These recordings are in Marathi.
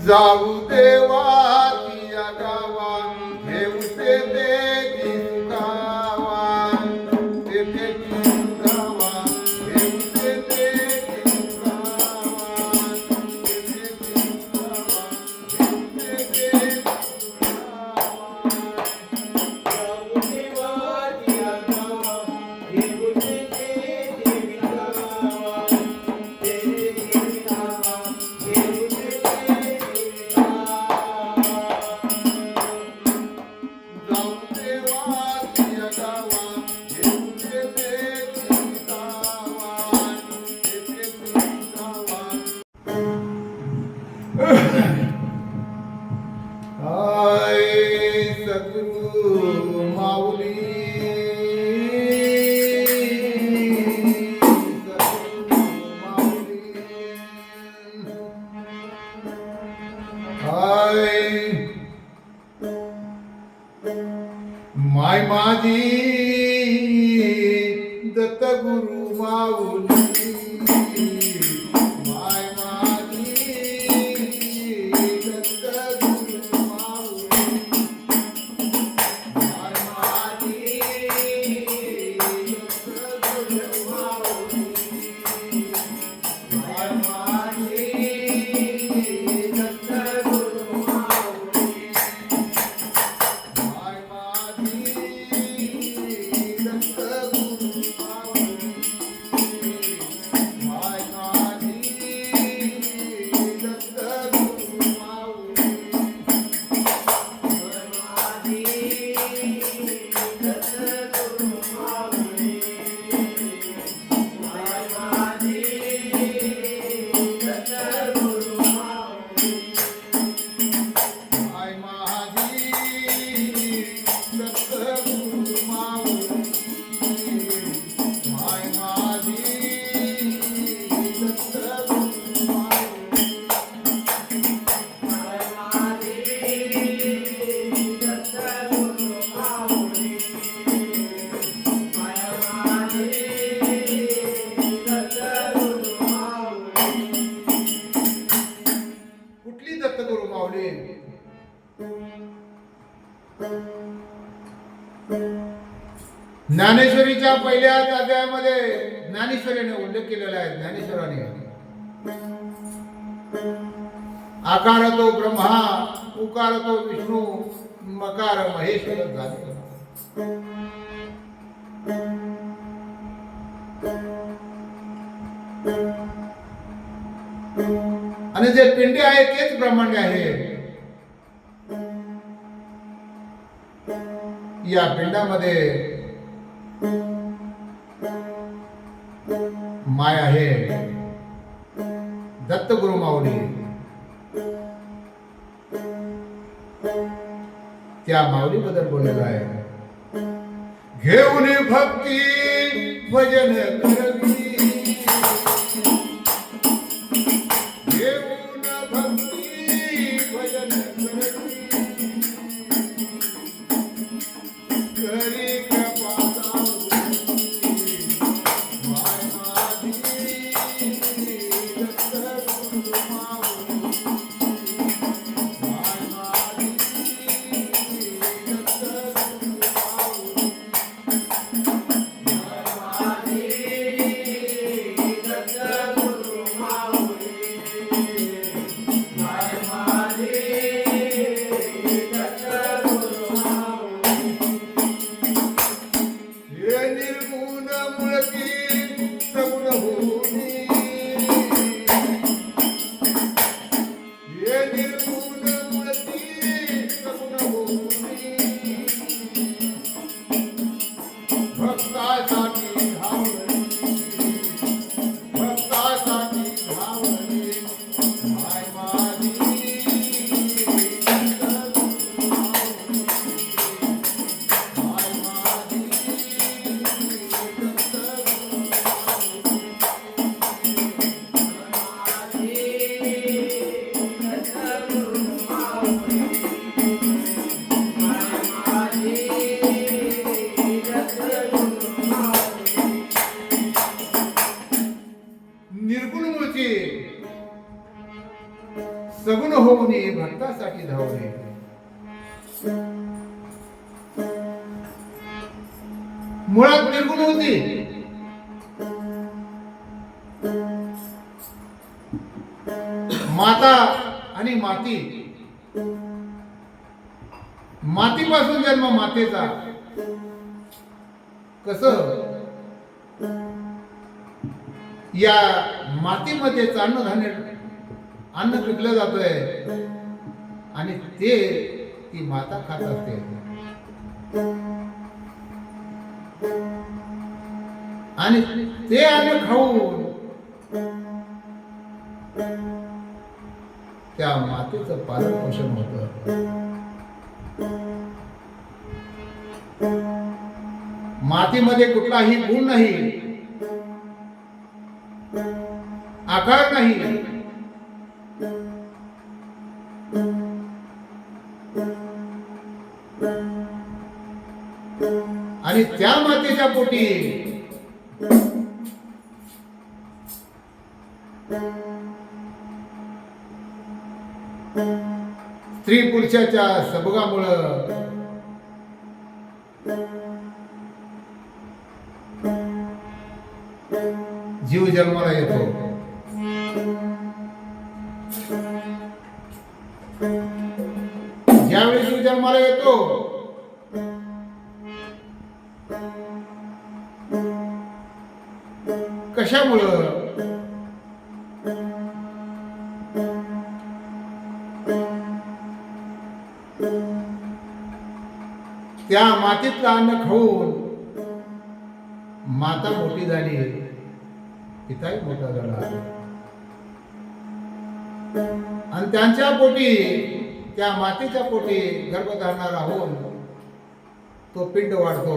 जाऊ देवाच्या गावा घेऊ तेथे सुखावा तेथे सुखावा घेऊ तेथे सुखावा तेथे सुखावा घेऊ तेथे जाऊ देवाच्या गावा घेऊ तेथे सुखावा तेथे सुखावा सद्गुरु माऊली माय माझी दत्त गुरु माऊली माय माझी दत्त गुरु माऊली माय माझी दत्त गुरु माऊली माय माझी दत्त गुरु माऊली माय माझी दत्त गुरु माऊली माय माझी दत्त गुरु माऊली माय माझी दत्त गुरु माऊली माय माझी दत्त गुरु माऊली माय माझी दत्त गुरु माऊली माय माझी दत्त गुरु माऊली माय माझी दत्त गुरु माऊली माय माझी दत्त गुरु माऊली. कुठली दत्त गुरु माऊली? ज्ञानेश्वरीच्या पहिल्याच अध्यायामध्ये ज्ञानेश्वरीने उल्लेख केलेला आहे. ज्ञानेश्वराने आकार तो ब्रह्मा, उकार तो विष्णू, मकार महेश्वर झाले. आणि जे पिंडे आहे तेच ब्रह्मांड आहे. या पिंडामध्ये माय आहे दत्त गुरु माऊली. त्या माऊली बद्दल बोललेलं आहे. घेऊन भक्ती भजन करवी घेऊन भक्ती भजन करवी करी कृपा माय माझी दत्त गुरु माऊली माय माझी दत्त गुरु माऊली माय माझी दत्त गुरु माऊली माय सगुण होऊ नये भक्तासाठी धावणे. मुळात निर्गुण होती. माता आणि माती, मातीपासून जन्म मातेचा. कसं या मातीमध्ये अन्न पिकलं जातंय आणि ते ती माता खात असते. आणि ते अन्न खाऊन त्या मातेचं पालन पोषण होतं. मातीमध्ये कुठलाही गुण नाही, आकार नाही. आणि त्या मातेच्या पोटी स्त्री पुरुषाच्या सबगामुळं जीव जन्माला येतो. ज्यावेळी जीव जन्माला येतो कशामुळं? त्या मातीतलं अन्न खाऊन माता मोठी झाली, पिताही मोठा झाला. आणि त्यांच्या पोटी, त्या मातीच्या पोटी गर्भधारणा होऊन तो पिंड वाढतो.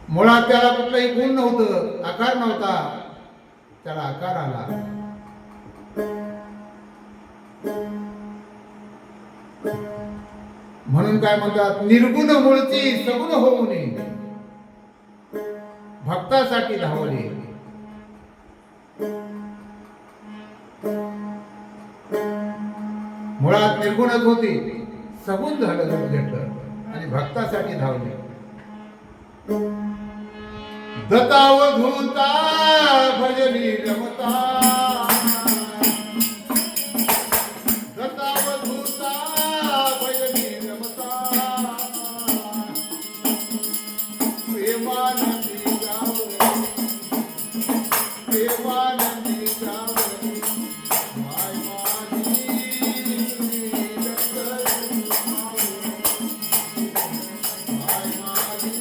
मुळात त्याला कुठलाही गुण नव्हतं, आकार नव्हता, त्याला आकार आला. म्हणून काय म्हणतात, निर्गुण मूळची सगुण होऊ नये भक्तासाठी धावले. मुळात निर्गुणच होती, सगुण झालं घेतलं आणि भक्तासाठी धावले. दत्तावधूता भजनी रमता, दत्तावधूता भजनी रमता, प्रेमानंदी गावली, प्रेमानंदी गावली, माय माझी दत्त माय माझी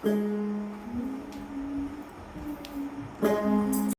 Thank you.